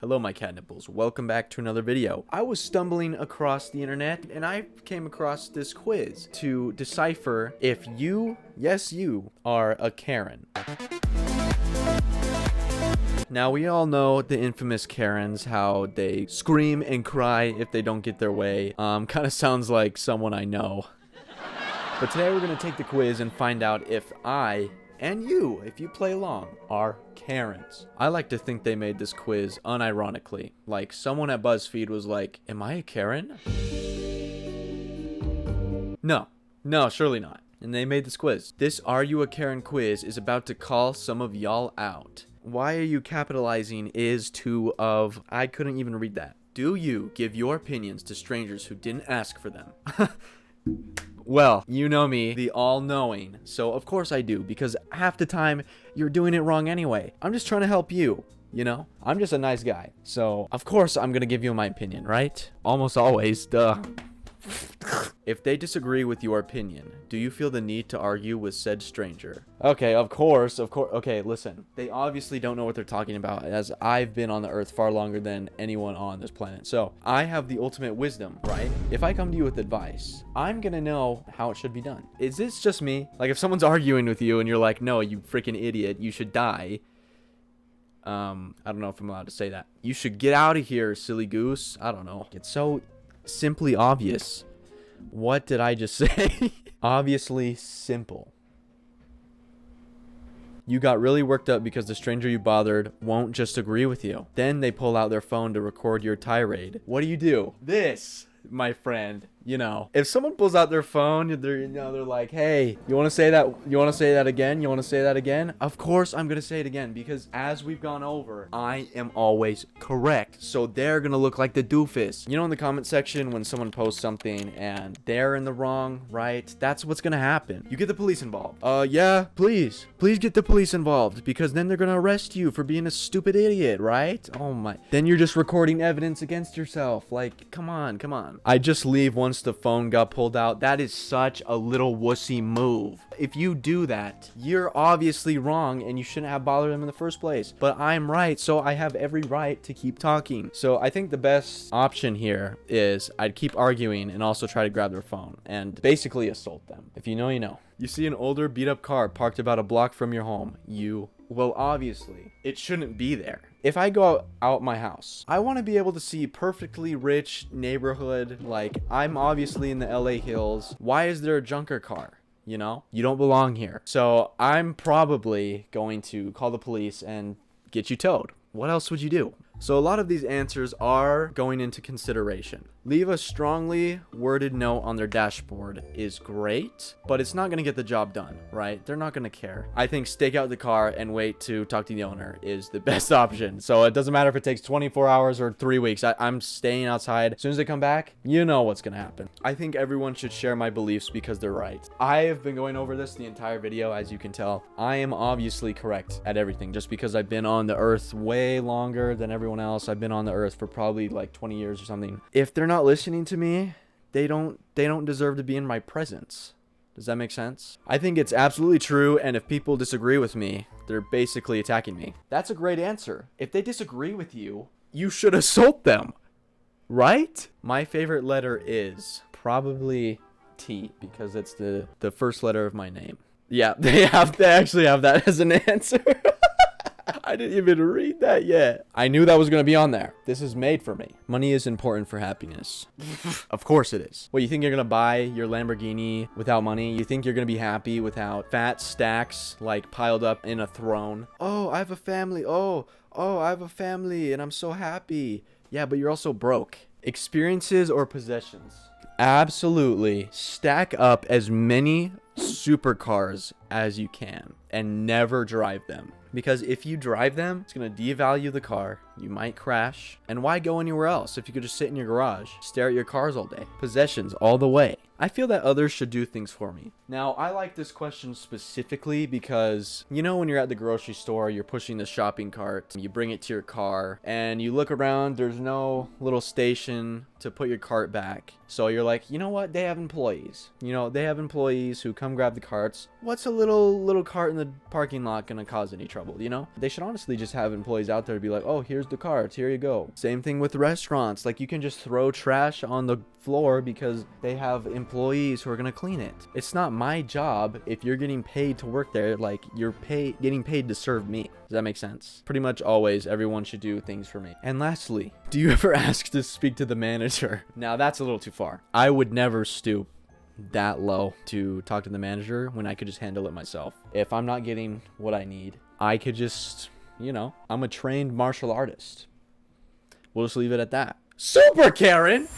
Hello my catnipples, welcome back to another video. I was stumbling across the internet and I came across this quiz to decipher if you, yes you, are a Karen. Now we all know the infamous Karens, how they scream and cry if they don't get their way. Kind of sounds like someone I know. But today we're going to take the quiz and find out if I, and you, if you play along, are Karens. I like to think they made this quiz unironically. Like someone at BuzzFeed was like, am I a Karen? No, surely not. And they made this quiz. This Are You a Karen quiz is about to call some of y'all out. Why are you capitalizing is to of, I couldn't even read that. Do you give your opinions to strangers who didn't ask for them? Well, you know me, the all-knowing, so of course I do, because half the time, you're doing it wrong anyway. I'm just trying to help you, you know? I'm just a nice guy, so of course I'm gonna give you my opinion, right? Almost always, duh. If they disagree with your opinion, do you feel the need to argue with said stranger? Okay, of course. Okay, listen. They obviously don't know what they're talking about, as I've been on the earth far longer than anyone on this planet. So, I have the ultimate wisdom, right? If I come to you with advice, I'm gonna know how it should be done. Is this just me? Like, if someone's arguing with you and you're like, no, you freaking idiot, you should die. I don't know if I'm allowed to say that. You should get out of here, silly goose. I don't know. It's so simply obvious. What did I just say? Obviously simple. You got really worked up because the stranger you bothered won't just agree with you. Then they pull out their phone to record your tirade. What do? This, my friend, you know, if someone pulls out their phone, they're like, hey, you want to say that? You want to say that again? You want to say that again? Of course I'm going to say it again, because as we've gone over, I am always correct. So they're going to look like the doofus. You know, in the comment section, when someone posts something and they're in the wrong, right? That's what's going to happen. You get the police involved. Yeah, please get the police involved, because then they're going to arrest you for being a stupid idiot, right? Oh my. Then you're just recording evidence against yourself. Like, come on. I just leave once the phone got pulled out. That is such a little wussy move. If you do that, you're obviously wrong and you shouldn't have bothered them in the first place. But I'm right, so I have every right to keep talking. So I think the best option here is I'd keep arguing and also try to grab their phone and basically assault them. If you know, you know. You see an older beat up car parked about a block from your home. Well, obviously, it shouldn't be there. If I go out my house, I want to be able to see perfectly rich neighborhood. Like, I'm obviously in the LA hills. Why is there a junker car? You know, you don't belong here. So I'm probably going to call the police and get you towed. What else would you do? So a lot of these answers are going into consideration. Leave a strongly worded note on their dashboard is great, but it's not going to get the job done, right? They're not going to care. I think stake out the car and wait to talk to the owner is the best option. So it doesn't matter if it takes 24 hours or 3 weeks. I'm staying outside. As soon as they come back, you know what's going to happen. I think everyone should share my beliefs because they're right. I have been going over this the entire video, as you can tell. I am obviously correct at everything just because I've been on the earth way longer than everyone else. I've been on the earth for probably like 20 years or something. If they're not listening to me, they don't deserve to be in my presence. Does that make sense? I think it's absolutely true, and if people disagree with me, they're basically attacking me. That's a great answer. If they disagree with you, you should assault them, right? My favorite letter is probably T, because it's the first letter of my name. Yeah, they actually have that as an answer. I didn't even read that yet. I knew that was going to be on there. This is made for me. Money is important for happiness. Of course it is. What, you think you're going to buy your Lamborghini without money? You think you're going to be happy without fat stacks like piled up in a throne? Oh, I have a family. Oh, I have a family and I'm so happy. Yeah, but you're also broke. Experiences or possessions? Absolutely. Stack up as many supercars as you can and never drive them. Because if you drive them, it's going to devalue the car. You might crash. And why go anywhere else if you could just sit in your garage, stare at your cars all day? Possessions all the way. I feel that others should do things for me. Now, I like this question specifically because, you know, when you're at the grocery store, you're pushing the shopping cart, you bring it to your car, and you look around, there's no little station to put your cart back. So you're like, you know what? They have employees. You know, they have employees who come grab the carts. What's a little cart in the parking lot gonna cause any trouble, you know? They should honestly just have employees out there to be like, oh, here's the cards. Here you go. Same thing with restaurants. Like, you can just throw trash on the floor because they have employees who are gonna clean it. It's not my job if you're getting paid to work there. Like, you're getting paid to serve me. Does that make sense? Pretty much always everyone should do things for me. And lastly, do you ever ask to speak to the manager? Now that's a little too far. I would never stoop that low to talk to the manager when I could just handle it myself. If I'm not getting what I need, I could just, you know, I'm a trained martial artist. We'll just leave it at that. Super Karen!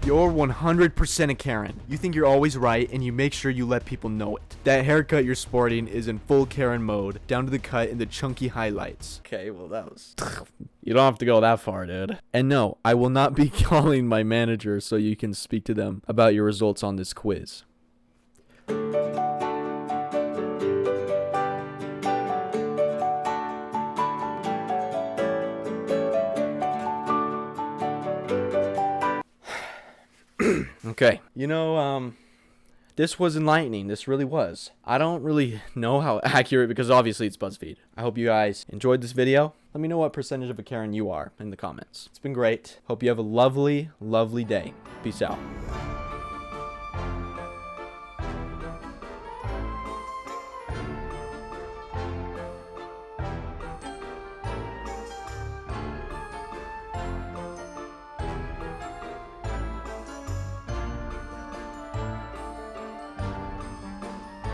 You're 100% a Karen. You think you're always right, and you make sure you let people know it. That haircut you're sporting is in full Karen mode, down to the cut and the chunky highlights. Okay, well that was... You don't have to go that far, dude. And no, I will not be calling my manager so you can speak to them about your results on this quiz. Okay, you know, this was enlightening. This really was. I don't really know how accurate, because obviously it's BuzzFeed. I hope you guys enjoyed this video. Let me know what percentage of a Karen you are in the comments. It's been great. Hope you have a lovely, lovely day. Peace out.